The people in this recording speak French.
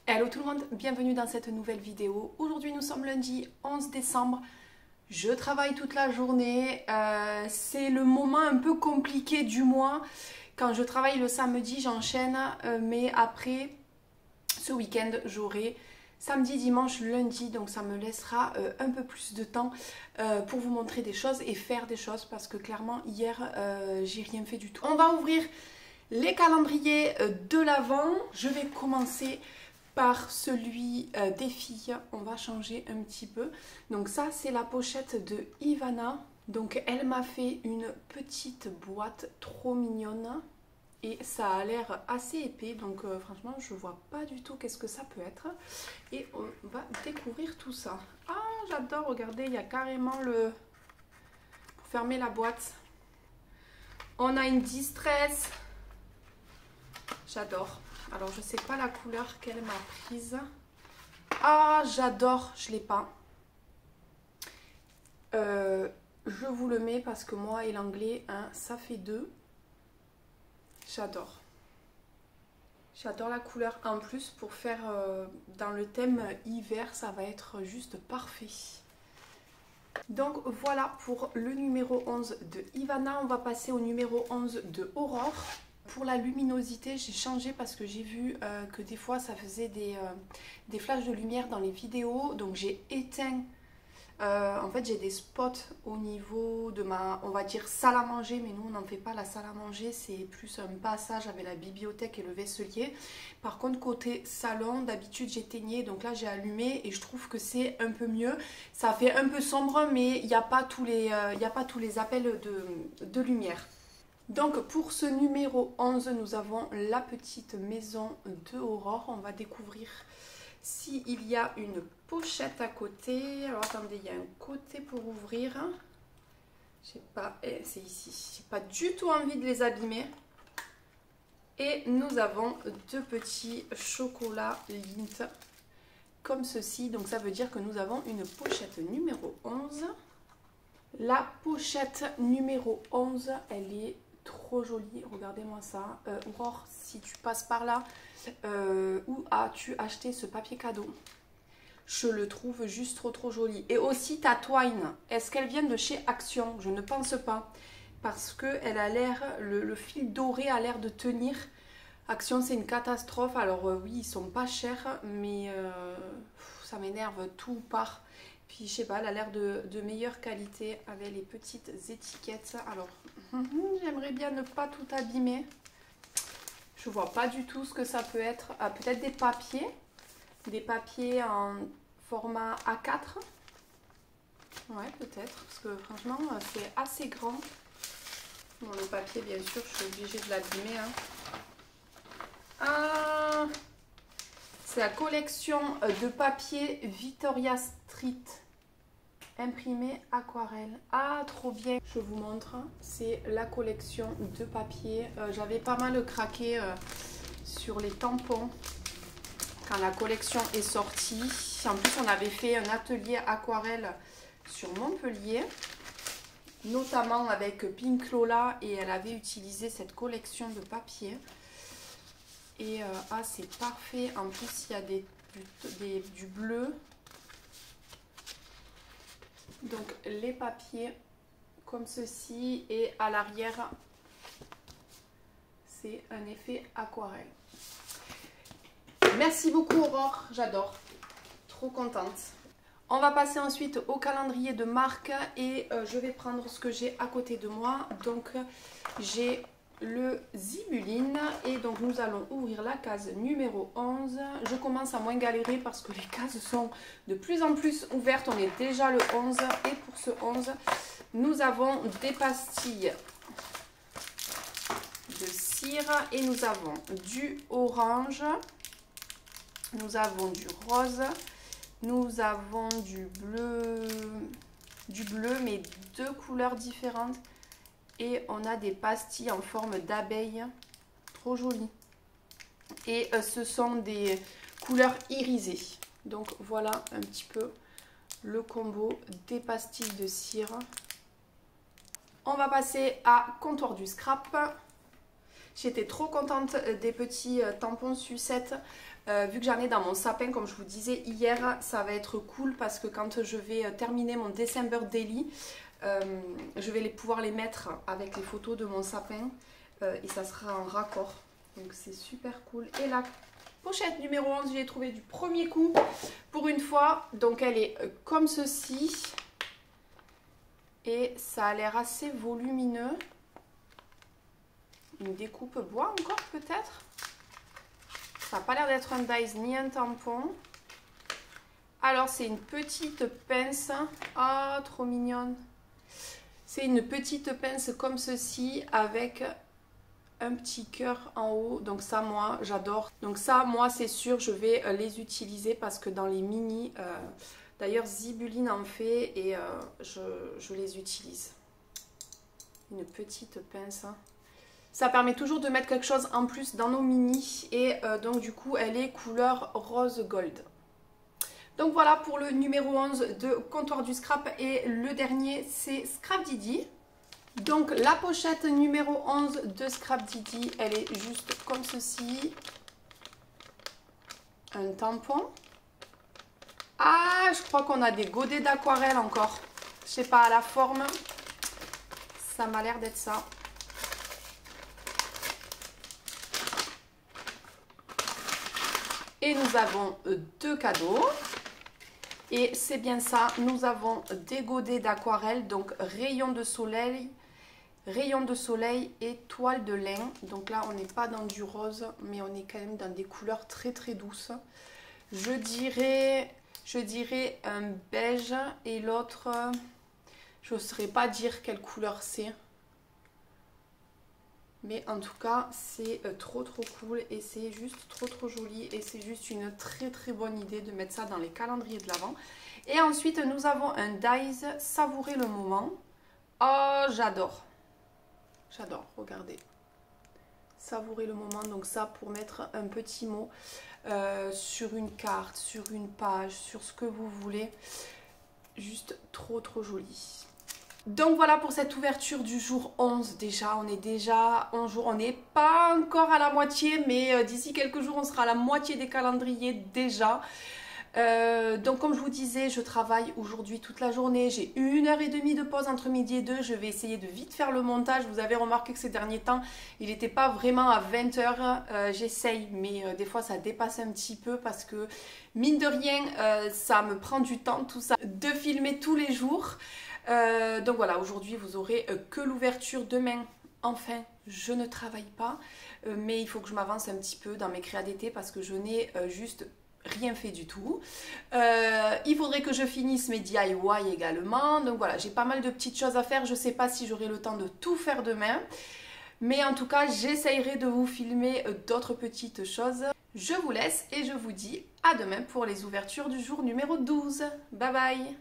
Hello tout le monde, bienvenue dans cette nouvelle vidéo. Aujourd'hui nous sommes lundi 11 décembre. Je travaille toute la journée. C'est le moment un peu compliqué du mois. Quand je travaille le samedi, j'enchaîne. Mais après, ce week-end, j'aurai samedi, dimanche, lundi. Donc ça me laissera un peu plus de temps pour vous montrer des choses et faire des choses. Parce que clairement, hier, j'ai rien fait du tout. On va ouvrir les calendriers de l'Avent. Je vais commencer par celui des filles. On va changer un petit peu. Donc ça, c'est la pochette de Ivana. Donc elle m'a fait une petite boîte trop mignonne. Et ça a l'air assez épais. Donc franchement, je vois pas du tout qu'est-ce que ça peut être. Et on va découvrir tout ça. Ah, j'adore. Regardez, il y a carrément le... pour fermer la boîte. On a une distress. J'adore. Alors, je sais pas la couleur qu'elle m'a prise. Ah, j'adore. Je l'ai pas. Je vous le mets parce que moi et l'anglais, hein, ça fait deux. J'adore. J'adore la couleur. En plus, pour faire dans le thème hiver, ça va être juste parfait. Donc, voilà pour le numéro 11 de Ivana. On va passer au numéro 11 de Aurore. Pour la luminosité, j'ai changé parce que j'ai vu que des fois ça faisait des flashs de lumière dans les vidéos. Donc j'ai éteint, en fait j'ai des spots au niveau de ma, on va dire, salle à manger. Mais nous on n'en fait pas la salle à manger, c'est plus un passage avec la bibliothèque et le vaisselier. Par contre côté salon, d'habitude j'éteignais, donc là j'ai allumé et je trouve que c'est un peu mieux. Ça fait un peu sombre mais il n'y a pas tous les appels de lumière. Donc pour ce numéro 11, nous avons la petite maison de Aurore. On va découvrir s'il y a une pochette à côté. Alors attendez, il y a un côté pour ouvrir. Je sais pas, c'est ici. J'ai pas du tout envie de les abîmer. Et nous avons deux petits chocolats Lindt comme ceci. Donc ça veut dire que nous avons une pochette numéro 11. La pochette numéro 11, elle est trop jolie, regardez-moi ça. Aurore, si tu passes par là, où as-tu acheté ce papier cadeau? Je le trouve juste trop joli. Et aussi ta twine, est-ce qu'elle vient de chez Action? Je ne pense pas, parce que elle a l'air, le fil doré a l'air de tenir. Action, c'est une catastrophe. Alors oui, ils sont pas chers, mais ça m'énerve, tout part. Puis je sais pas, elle a l'air de meilleure qualité avec les petites étiquettes. Alors j'aimerais bien ne pas tout abîmer. Je vois pas du tout ce que ça peut être. Ah, peut-être des papiers en format A4. Ouais, peut-être, parce que franchement c'est assez grand. Bon, le papier, bien sûr, je suis obligée de l'abîmer. Hein. Ah, c'est la collection de papier Victoria Street. Imprimé aquarelle. Ah, trop bien. Je vous montre. C'est la collection de papier. J'avais pas mal craqué sur les tampons quand la collection est sortie. En plus, on avait fait un atelier aquarelle sur Montpellier, notamment avec Pink Lola, et elle avait utilisé cette collection de papier. Et ah, c'est parfait. En plus, il y a du bleu. Donc les papiers comme ceci, et à l'arrière c'est un effet aquarelle. Merci beaucoup Aurore, j'adore, trop contente. On va passer ensuite au calendrier de marque et je vais prendre ce que j'ai à côté de moi. Donc j'ai le Zibuline et donc nous allons ouvrir la case numéro 11. Je commence à moins galérer parce que les cases sont de plus en plus ouvertes. On est déjà le 11 et pour ce 11 nous avons des pastilles de cire et nous avons du orange, nous avons du rose, nous avons du bleu mais deux couleurs différentes. Et on a des pastilles en forme d'abeille, trop jolies. Et ce sont des couleurs irisées. Donc voilà un petit peu le combo des pastilles de cire. On va passer à Comptoir du Scrap. J'étais trop contente des petits tampons sucettes Vu que j'en ai dans mon sapin, comme je vous disais hier, ça va être cool parce que quand je vais terminer mon December Daily, je vais pouvoir les mettre avec les photos de mon sapin et ça sera en raccord. Donc c'est super cool. Et la pochette numéro 11, je l'ai trouvée du premier coup pour une fois. Donc elle est comme ceci. Et ça a l'air assez volumineux. Une découpe bois encore peut-être. Ça n'a pas l'air d'être un dies ni un tampon. Alors c'est une petite pince. Ah, trop mignonne. C'est une petite pince comme ceci avec un petit cœur en haut. Donc ça, moi, j'adore. Donc ça, moi, c'est sûr, je vais les utiliser parce que dans les mini, d'ailleurs, Zibuline en fait et je les utilise. Une petite pince. Ça permet toujours de mettre quelque chose en plus dans nos mini et donc du coup, elle est couleur rose gold. Donc voilà pour le numéro 11 de Comptoir du Scrap et le dernier c'est Scrap Didi. Donc la pochette numéro 11 de Scrap Didi, elle est juste comme ceci. Un tampon. Ah, je crois qu'on a des godets d'aquarelle encore. Je sais pas, à la forme, ça m'a l'air d'être ça. Et nous avons deux cadeaux. Et c'est bien ça, nous avons des godets d'aquarelle, donc rayon de soleil et toile de lin. Donc là, on n'est pas dans du rose, mais on est quand même dans des couleurs très très douces. Je dirais un beige et l'autre, je ne saurais pas dire quelle couleur c'est. Mais en tout cas, c'est trop cool et c'est juste trop joli. Et c'est juste une très bonne idée de mettre ça dans les calendriers de l'Avent. Et ensuite, nous avons un dies Savourer le moment. Oh, j'adore. J'adore, regardez. Savourer le moment, donc ça pour mettre un petit mot sur une carte, sur une page, sur ce que vous voulez. Juste trop joli. Donc voilà pour cette ouverture du jour 11 déjà, on est déjà 11 jours, on n'est pas encore à la moitié mais d'ici quelques jours on sera à la moitié des calendriers déjà. Donc comme je vous disais, je travaille aujourd'hui toute la journée, j'ai 1h30 de pause entre midi et 2, je vais essayer de vite faire le montage. Vous avez remarqué que ces derniers temps, il n'était pas vraiment à 20h, j'essaye, mais des fois ça dépasse un petit peu parce que mine de rien, ça me prend du temps tout ça, de filmer tous les jours. Donc voilà, aujourd'hui vous aurez que l'ouverture. Demain, enfin, je ne travaille pas, mais il faut que je m'avance un petit peu dans mes créas d'été parce que je n'ai juste rien fait du tout. Il faudrait que je finisse mes DIY également. Donc voilà, j'ai pas mal de petites choses à faire. Je sais pas si j'aurai le temps de tout faire demain. Mais en tout cas, j'essayerai de vous filmer d'autres petites choses. Je vous laisse et je vous dis à demain pour les ouvertures du jour numéro 12. Bye bye!